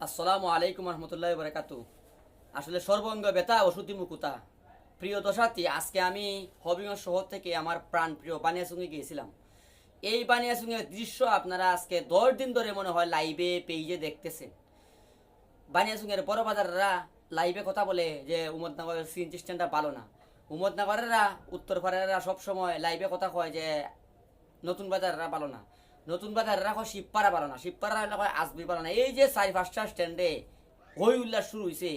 আসসালামু আলাইকুম রহমতুল্লাহ বরকাতু। আসলে সর্বঙ্গ ব্যথা ওষুধি মুকুতা। প্রিয় দশার্থী, আজকে আমি হবিগঞ্জ শহর থেকে আমার প্রাণ প্রিয় বানিয়াচুঙ্গে গিয়েছিলাম। এই বানিয়াচুঙ্গের দৃশ্য আপনারা আজকে 10 দিন ধরে মনে হয় লাইভে পেজে দেখতেছেন। বানিয়াচুঙ্গের বড় বাজাররা লাইভে কথা বলে যে উমদনগরের সিএনজি স্ট্যান্ডটা ভালো না। উমদনগরেরা উত্তরপাড়ারা সবসময় লাইভে কথা কয় যে নতুন বাজাররা ভালো না, নতুন বাজাররা কয় শিবপাড়া ভালো না, শিবপাড়া কয় আসবি ভালো না। এই যে 4-5টা স্ট্যান্ডে হই উল্লাস শুরু হয়েছে,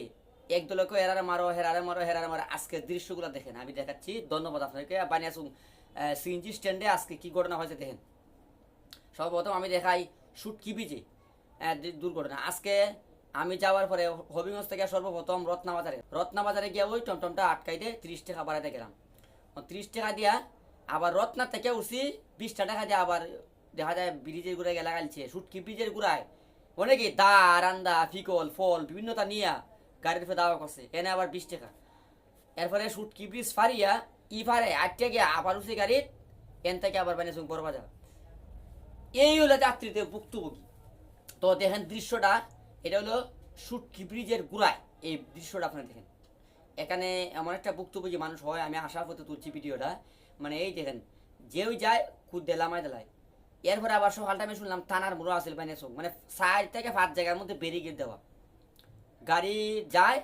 একদলে কয় হেরারে মারো হেরারে মারো হেরারে মারো। আজকের দৃশ্যগুলো দেখেন, আমি দেখাচ্ছি। ধন্যবাদ আপনাকে। বানিয়াচুং সিএনজি স্ট্যান্ডে আজকে কি ঘটনা হয়েছে দেখেন। সর্বপ্রথম আমি দেখাই সুটকি বিজে দুর্ঘটনা। আজকে আমি যাওয়ার পরে হবিগঞ্জ থেকে সর্বপ্রথম রত্নাবাজারে গিয়ে ওই টমটমটা আটকাইতে 30 টাকা বাড়াইতে গেলাম। 30 টাকা দিয়া আবার রত্না থেকে উঠছি 20 টাকা দিয়ে আবার দেখা যায় ব্রিজের গুড়ায় গেলা গাইছে। সুটকি ব্রিজের গুড়ায় অনেকে দা রান্দা ফিকল ফল বিভিন্নতা নিয়ে গাড়ির ফে দাওয়া করছে, এনে আবার 20 টাকা। এরপরে সুটকি ব্রিজ ফারিয়া ফারে 8 টাকা গিয়ে আবার উঠছি গাড়ির, এন থেকে আবার বানিয়েছি বড় বাজার। এই হলো যাত্রীদের ভুক্তভোগী। তো দেখেন দৃশ্যটা, এটা হলো সুটকি ব্রিজের গুড়ায় এই দৃশ্যটা আপনারা দেখেন। এখানে এমন একটা ভুক্তভোগী মানুষ হয়, আমি আশার পথে তুলছি ভিডিওটা। মানে এই দেখেন, যেও যায় খুদ দেলামায় দেলায়। এরপরে আবার সকালটা আমি শুনলাম থানার মুড়ো আসিল বানিয়েছ, মানে 4 থেকে 5 জায়গার মধ্যে ব্যারিকেড দেওয়া। গাড়ি যায়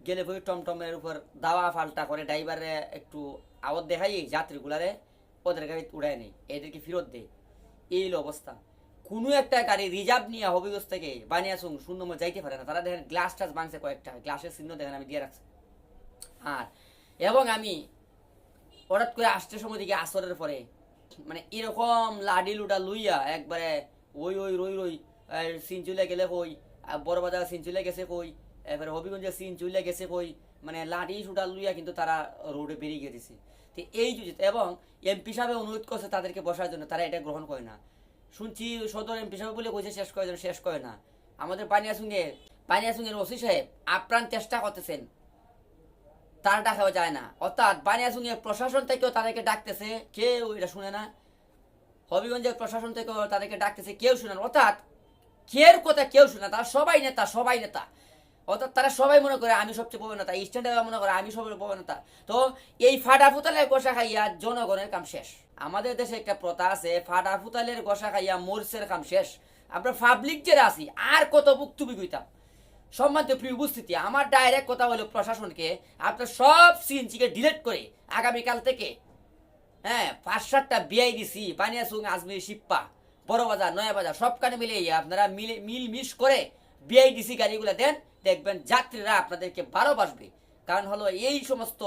গেলে বই টমটমের উপর দাওয়া ফাল্টা করে, ড্রাইভারে একটু আওয়াজ দেখাই যাত্রীগুলারে ওদের গাড়ি উড়ায় নেই, এদেরকে ফেরত দেয়। এই হলো অবস্থা। কোনো একটা গাড়ি রিজার্ভ নিয়ে হবিগঞ্জ থেকে বানিয়াচুং শূন্যময় যাইতে পারে না। তারা দেখেন গ্লাস টাস ভাঙছে, কয়েকটা গ্লাসের চিহ্ন দেখেন আমি দিয়ে রাখছি। আর এবং আমি হঠাৎ করে আসতে সময় দিকে আসরের পরে মানে এরকম লাডি লুডা লুইয়া একবারে ওই ওই রই রই সিন চলে গেলে কই, বড় বাজার সিন চলে গেছে কই, এবারে হবিগঞ্জের সিন চলে গেছে কই, মানে লাডি সুডা লুইয়া কিন্তু তারা রোডে বেরিয়ে গেছে। তো এই যে এবং এমপি সাহেব অনুরোধ করছে তাদেরকে বসার জন্য, তারা এটা গ্রহণ করে না। শুনছি সদর এমপি সাহেব বলে কইছে শেষ করে না। আমাদের বানিয়াচুঙ্গের ওসি সাহেব আপ্রাণ চেষ্টা করতেছেন, তার ডাকাও যায় না। অর্থাৎ বানিয়াচুঙ্গের প্রশাসন থেকেও তাদেরকে ডাকতেছে, কেউ এটা শুনে না। হবিগঞ্জের প্রশাসন থেকেও তাদেরকে ডাকতেছে, কেউ শুনে না। অর্থাৎ কের কথা কেউ শুনে না, তারা সবাই নেতা সবাই নেতা। অর্থাৎ তারা সবাই মনে করে আমি সবচেয়ে বড় নেতা, স্ট্যান্ডে মনে করে আমি সবচেয়ে বড় নেতা। তো এই ফাটা ফুতালের গোসা খাইয়া জনগণের কাম শেষ। আমাদের দেশে একটা প্রথা আছে, ফাটা ফুতালের গোসা খাইয়া মোরসের কাম শেষ। আমরা পাবলিক যারা আছি আর কত বুকতুবি কইতাম। সম্মানিত প্রিয় উপস্থিতি, আমার ডাইরেক্ট কথা হলো প্রশাসনকে, আপনার সব সিএনজিকে ডিলিট করে আগামীকাল থেকে 5-7টা বিআইডিসি বানিয়াচুং আজমির শিপ্পা বড় বাজার নয়া বাজার সবখানে মিলে আপনারা মিল মিশ করে বিআইডিসি গাড়িগুলো দেন, দেখবেন যাত্রীরা আপনাদেরকে ভালোবাসবে। কারণ হলো এই সমস্ত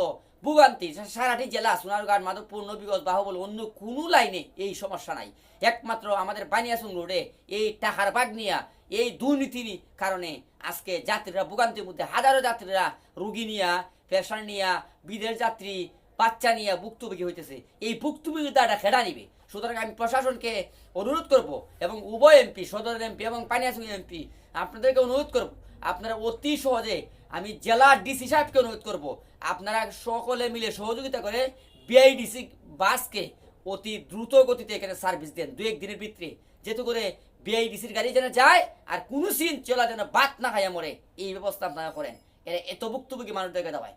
ভোগান্তি সারাটি জেলা সোনারগাঁও, মাধবপুর, নবীগঞ্জ, বাহুবল অন্য কোনো লাইনে এই সমস্যা নাই। একমাত্র আমাদের বানিয়াচুং রোডে এই টাকার বাগ নিয়া এই দুর্নীতির কারণে আজকে যাত্রীরা ভোগান্তির মধ্যে, হাজারো যাত্রীরা রুগী নিয়া, পেশেন্ট নিয়া, বিদেশ যাত্রী বাচ্চা নিয়ে ভুক্তভোগী হইতেছে। এই ভুক্তভোগিতাটা খেড়া নিবে। সুতরাং আমি প্রশাসনকে অনুরোধ করব এবং উভয় এমপি, সদর এমপি এবং বানিয়াচুং এমপি, আপনাদেরকে অনুরোধ করব, আপনারা অতি সহজে, আমি জেলা ডিসি সাহেবকে অনুরোধ করব, আপনারা সকলে মিলে সহযোগিতা করে বিআইডিসি বাসকে অতি দ্রুত গতিতে এখানে সার্ভিস দেন 2-1 দিনের ভিতরে, যেহেতু করে বিআইডিসির গাড়ি যেন যায় আর কোনো সিন চলা যেন বাদ না খাইয়া মরে, এই ব্যবস্থা আপনারা করেন। এরা এত ভুক্তভোগী মানুষদেরকে দেওয়ায়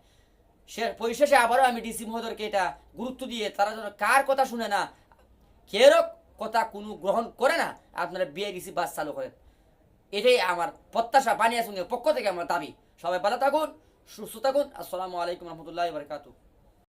পরিশেষে আবারও আমি ডিসি মহোদয়কে এটা গুরুত্ব দিয়ে তারা যেন কার কথা শুনে না, কেরও কথা কোনো গ্রহণ করে না, আপনারা বিআইডিসি বাস চালু করেন। এটাই আমার প্রত্যাশা, বানিয়াচুংয়ের পক্ষ থেকে আমার দাবি। সবাই ভালো থাকুন, সুস্থ থাকুন। আসসালামু আলাইকুম রহমতুল্লাহ বারকাতুহু।